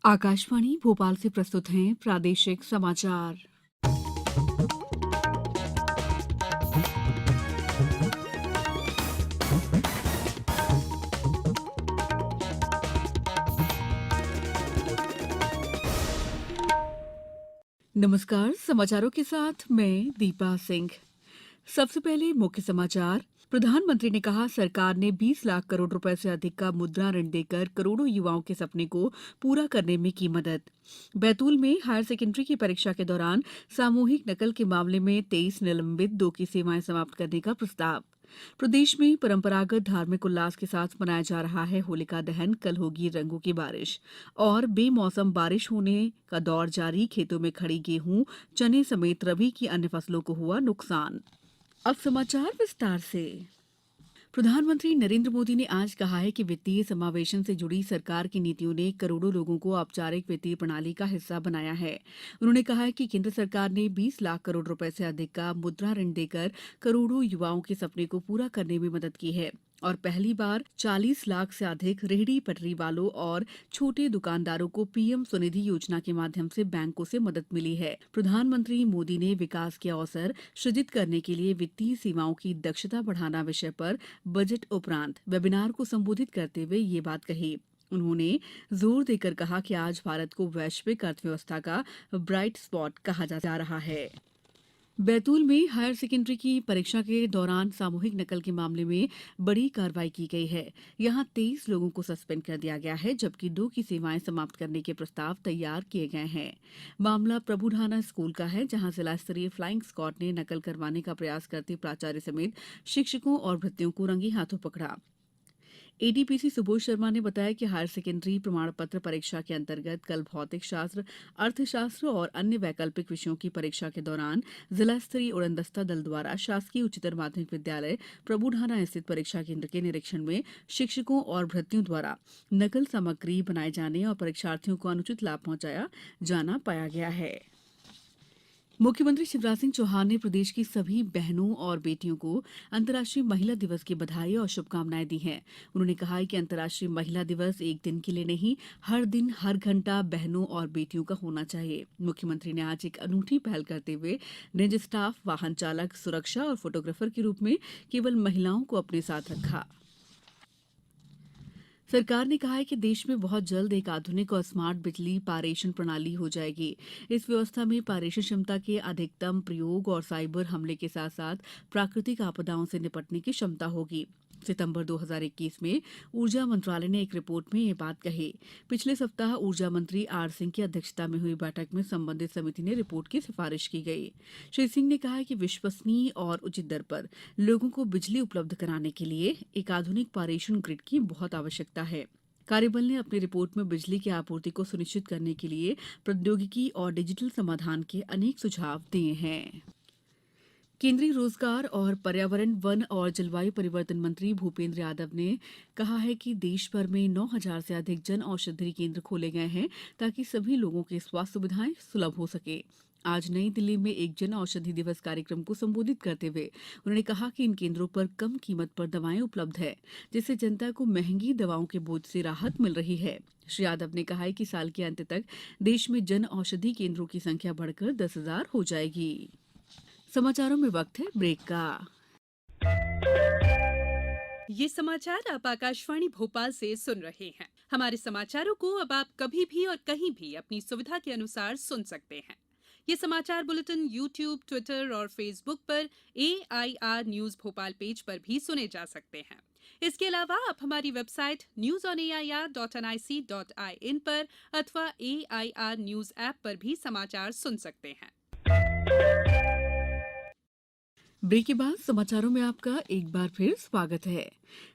आकाशवाणी भोपाल से प्रस्तुत हैं प्रादेशिक समाचार। नमस्कार, समाचारों के साथ मैं दीपा सिंह। सबसे पहले मुख्य समाचार। प्रधानमंत्री ने कहा, सरकार ने 20 लाख करोड़ रुपए से अधिक का मुद्रा ऋण देकर करोड़ों युवाओं के सपने को पूरा करने में की मदद। बैतूल में हायर सेकेंडरी की परीक्षा के दौरान सामूहिक नकल के मामले में 23 निलंबित, 2 की सेवाएं समाप्त करने का प्रस्ताव। प्रदेश में परंपरागत धार्मिक उल्लास के साथ मनाया जा रहा है होलिका दहन। कल होगी रंगों की बारिश। और बेमौसम बारिश होने का दौर जारी, खेतों में खड़ी गेहूं, चने समेत रबी की अन्य फसलों को हुआ नुकसान। अब समाचार विस्तार से। प्रधानमंत्री नरेंद्र मोदी ने आज कहा है कि वित्तीय समावेशन से जुड़ी सरकार की नीतियों ने करोड़ों लोगों को औपचारिक वित्तीय प्रणाली का हिस्सा बनाया है। उन्होंने कहा है कि केंद्र सरकार ने 20 लाख करोड़ रुपए से अधिक का मुद्रा ऋण देकर करोड़ों युवाओं के सपने को पूरा करने में मदद की है और पहली बार 40 लाख से अधिक रेहड़ी पटरी वालों और छोटे दुकानदारों को पीएम स्वनिधि योजना के माध्यम से बैंकों से मदद मिली है। प्रधानमंत्री मोदी ने विकास के अवसर सृजित करने के लिए वित्तीय सेवाओं की दक्षता बढ़ाना विषय पर बजट उपरांत वेबिनार को संबोधित करते हुए ये बात कही। उन्होंने जोर देकर कहा कि आज भारत को वैश्विक अर्थव्यवस्था का ब्राइट स्पॉट कहा जा रहा है। बैतूल में हायर सेकेंडरी की परीक्षा के दौरान सामूहिक नकल के मामले में बड़ी कार्रवाई की गई है। यहां 23 लोगों को सस्पेंड कर दिया गया है, जबकि 2 की सेवाएं समाप्त करने के प्रस्ताव तैयार किए गए हैं। मामला प्रभुढाना स्कूल का है, जहां जिला स्तरीय फ्लाइंग स्क्वाड ने नकल करवाने का प्रयास करते प्राचार्य समेत शिक्षकों और भृत्यों को रंगे हाथों पकड़ा। एडीपीसी सुबोध शर्मा ने बताया कि हायर सेकेंडरी प्रमाण पत्र परीक्षा के अंतर्गत कल भौतिक शास्त्र, अर्थशास्त्र और अन्य वैकल्पिक विषयों की परीक्षा के दौरान जिला स्तरीय उड़नदस्ता दल द्वारा शासकीय उच्चतर माध्यमिक विद्यालय प्रभुढाना स्थित परीक्षा केंद्र के निरीक्षण में शिक्षकों और भृत्यों द्वारा नकल सामग्री बनाए जाने और परीक्षार्थियों को अनुचित लाभ पहुंचाया जाना पाया गया है। मुख्यमंत्री शिवराज सिंह चौहान ने प्रदेश की सभी बहनों और बेटियों को अंतर्राष्ट्रीय महिला दिवस की बधाई और शुभकामनाएं दी हैं। उन्होंने कहा है कि अंतर्राष्ट्रीय महिला दिवस एक दिन के लिए नहीं, हर दिन हर घंटा बहनों और बेटियों का होना चाहिए। मुख्यमंत्री ने आज एक अनूठी पहल करते हुए निज स्टाफ, वाहन चालक, सुरक्षा और फोटोग्राफर के रूप में केवल महिलाओं को अपने साथ रखा। सरकार ने कहा है कि देश में बहुत जल्द एक आधुनिक और स्मार्ट बिजली पारेषण प्रणाली हो जाएगी। इस व्यवस्था में पारेषण क्षमता के अधिकतम प्रयोग और साइबर हमले के साथ साथ प्राकृतिक आपदाओं से निपटने की क्षमता होगी। सितंबर 2021 में ऊर्जा मंत्रालय ने एक रिपोर्ट में ये बात कही। पिछले सप्ताह ऊर्जा मंत्री आर सिंह की अध्यक्षता में हुई बैठक में संबंधित समिति ने रिपोर्ट की सिफारिश की गई। श्री सिंह ने कहा कि विश्वसनीय और उचित दर पर लोगों को बिजली उपलब्ध कराने के लिए एक आधुनिक पारेषण ग्रिड की बहुत आवश्यकता है। कार्यबल ने अपनी रिपोर्ट में बिजली की आपूर्ति को सुनिश्चित करने के लिए प्रौद्योगिकी और डिजिटल समाधान के अनेक सुझाव दिए हैं। केंद्रीय रोजगार और पर्यावरण, वन और जलवायु परिवर्तन मंत्री भूपेंद्र यादव ने कहा है कि देश भर में 9,000 से अधिक जन औषधि केंद्र खोले गए हैं ताकि सभी लोगों की स्वास्थ्य सुविधाएं सुलभ हो सके। आज नई दिल्ली में एक जन औषधि दिवस कार्यक्रम को संबोधित करते हुए उन्होंने कहा कि इन केंद्रों पर कम कीमत पर दवाएं उपलब्ध है, जिससे जनता को महंगी दवाओं के बोझ से राहत मिल रही है। श्री यादव ने कहा है कि साल के अंत तक देश में जन औषधि केंद्रों की संख्या बढ़कर 10,000 हो जाएगी। समाचारों में वक्त है ब्रेक का। ये समाचार आप आकाशवाणी भोपाल से सुन रहे हैं। हमारे समाचारों को अब आप कभी भी और कहीं भी अपनी सुविधा के अनुसार सुन सकते हैं। ये समाचार बुलेटिन YouTube, ट्विटर और फेसबुक पर AIR न्यूज भोपाल पेज पर भी सुने जा सकते हैं। इसके अलावा आप हमारी वेबसाइट newsonair.nic.in पर अथवा AIR न्यूज ऐप पर भी समाचार सुन सकते हैं। ब्रेक के बाद समाचारों में आपका एक बार फिर स्वागत है।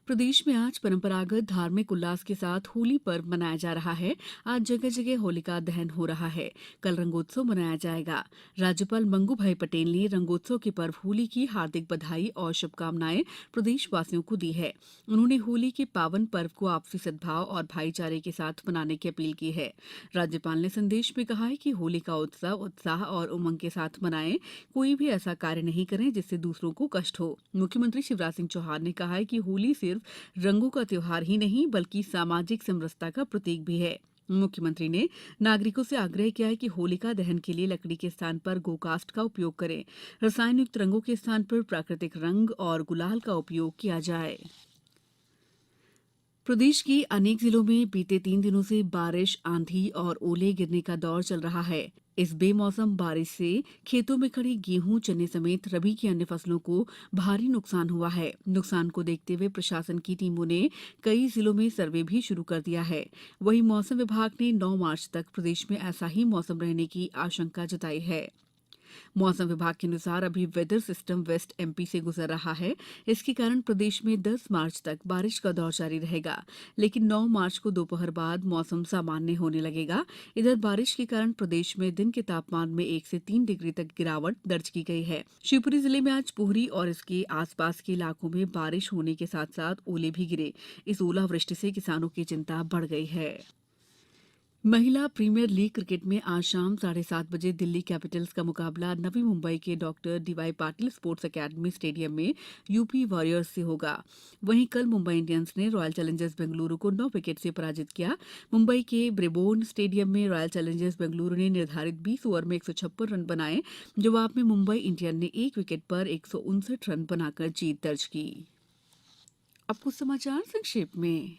प्रदेश में आज परंपरागत धार्मिक उल्लास के साथ होली पर्व मनाया जा रहा है। आज जगह जगह होलिका दहन हो रहा है। कल रंगोत्सव मनाया जाएगा। राज्यपाल मंगू भाई पटेल ने रंगोत्सव के पर्व होली की हार्दिक बधाई और शुभकामनाएं प्रदेशवासियों को दी है। उन्होंने होली के पावन पर्व को आपसी सद्भाव और भाईचारे के साथ मनाने की अपील की है। राज्यपाल ने संदेश में कहा है कि होली का उत्सव उत्साह और उमंग के साथ मनाएं। कोई भी ऐसा कार्य नहीं करें जिससे दूसरों को कष्ट हो। मुख्यमंत्री शिवराज सिंह चौहान ने कहा है कि होली सिर्फ रंगों का त्योहार ही नहीं बल्कि सामाजिक समरसता का प्रतीक भी है। मुख्यमंत्री ने नागरिकों से आग्रह किया है कि होलिका दहन के लिए लकड़ी के स्थान पर गोकास्ट का उपयोग करें। रसायन युक्त रंगों के स्थान पर प्राकृतिक रंग और गुलाल का उपयोग किया जाए। प्रदेश के अनेक जिलों में बीते 3 दिनों से बारिश, आंधी और ओले गिरने का दौर चल रहा है। इस बेमौसम बारिश से खेतों में खड़ी गेहूं, चने समेत रबी की अन्य फसलों को भारी नुकसान हुआ है। नुकसान को देखते हुए प्रशासन की टीमों ने कई जिलों में सर्वे भी शुरू कर दिया है। वहीं मौसम विभाग ने 9 मार्च तक प्रदेश में ऐसा ही मौसम रहने की आशंका जताई है। मौसम विभाग के अनुसार अभी वेदर सिस्टम वेस्ट एमपी से गुजर रहा है। इसके कारण प्रदेश में 10 मार्च तक बारिश का दौर जारी रहेगा, लेकिन 9 मार्च को दोपहर बाद मौसम सामान्य होने लगेगा। इधर बारिश के कारण प्रदेश में दिन के तापमान में 1 से 3 डिग्री तक गिरावट दर्ज की गई है। शिवपुरी जिले में आज पोहरी और इसके आसपास के इलाकों में बारिश होने के साथ साथ ओले भी गिरे। इस ओलावृष्टि से किसानों की चिंता बढ़ गई है। महिला प्रीमियर लीग क्रिकेट में आज शाम 7:30 बजे दिल्ली कैपिटल्स का मुकाबला नवी मुंबई के doctor DY Patil sports academy stadium में यूपी वॉरियर्स से होगा। वहीं कल मुंबई इंडियंस ने रॉयल चैलेंजर्स बेंगलुरु को 9 विकेट से पराजित किया। मुंबई के ब्रेबोर्न स्टेडियम में रॉयल चैलेंजर्स बेंगलुरु ने निर्धारित 20 ओवर में 156 रन बनाए। जवाब में मुंबई इंडियन ने 1 विकेट पर 159 रन बनाकर जीत दर्ज की। अब कुछ समाचार संक्षेप में।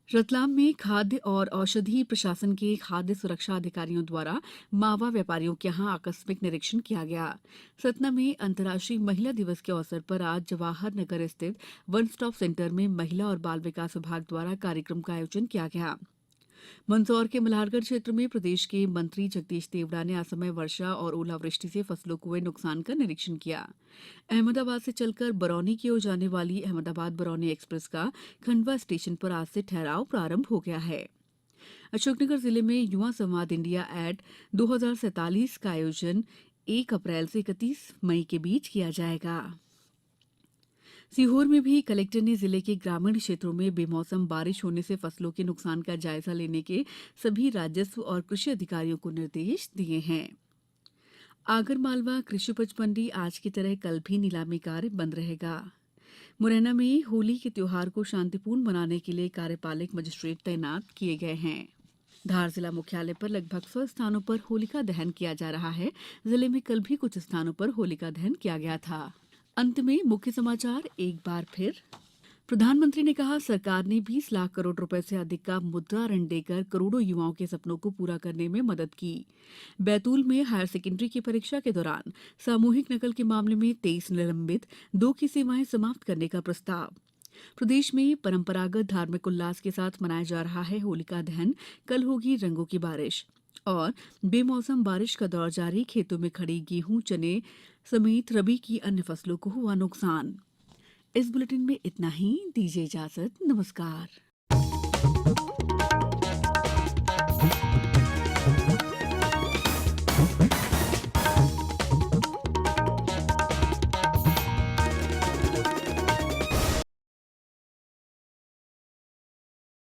रतलाम में खाद्य और औषधि प्रशासन के खाद्य सुरक्षा अधिकारियों द्वारा मावा व्यापारियों के यहां आकस्मिक निरीक्षण किया गया। सतना में अंतर्राष्ट्रीय महिला दिवस के अवसर पर आज जवाहर नगर स्थित वन स्टॉप सेंटर में महिला और बाल विकास विभाग द्वारा कार्यक्रम का आयोजन किया गया। मंदसौर के मल्हारगढ़ क्षेत्र में प्रदेश के मंत्री जगदीश देवड़ा ने असमय वर्षा और ओलावृष्टि से फसलों को हुए नुकसान का निरीक्षण किया। अहमदाबाद से चलकर बरौनी की ओर जाने वाली अहमदाबाद बरौनी एक्सप्रेस का खंडवा स्टेशन पर आज से ठहराव प्रारंभ हो गया है। अशोकनगर जिले में युवा संवाद इंडिया एड 2047 का आयोजन 1 अप्रैल से 31 मई के बीच किया जाएगा। सीहोर में भी कलेक्टर ने जिले के ग्रामीण क्षेत्रों में बेमौसम बारिश होने से फसलों के नुकसान का जायजा लेने के सभी राजस्व और कृषि अधिकारियों को निर्देश दिए हैं। आगरमालवा कृषि उपज मंडी आज की तरह कल भी नीलामी कार्य बंद रहेगा। मुरैना में होली के त्योहार को शांतिपूर्ण मनाने के लिए कार्यपालक मजिस्ट्रेट तैनात किए गए हैं। धार जिला मुख्यालय पर लगभग 100 स्थानों पर होलिका दहन किया जा रहा है। जिले में कल भी कुछ स्थानों पर होलिका दहन किया गया था। अंत में मुख्य समाचार एक बार फिर। प्रधानमंत्री ने कहा सरकार ने 20 लाख करोड़ रुपए से अधिक का मुद्रा ऋण देकर करोड़ों युवाओं के सपनों को पूरा करने में मदद की। बैतूल में हायर सेकेंडरी की परीक्षा के दौरान सामूहिक नकल के मामले में 23 निलंबित, 2 की सेवाएं समाप्त करने का प्रस्ताव। प्रदेश में परंपरागत धार्मिक उल्लास के साथ मनाया जा रहा है होलिका दहन। कल होगी रंगों की बारिश। और बेमौसम बारिश का दौर जारी, खेतों में खड़ी गेहूं, चने समेत रबी की अन्य फसलों को हुआ नुकसान। इस बुलेटिन में इतना ही। दीजिए इजाजत। नमस्कार।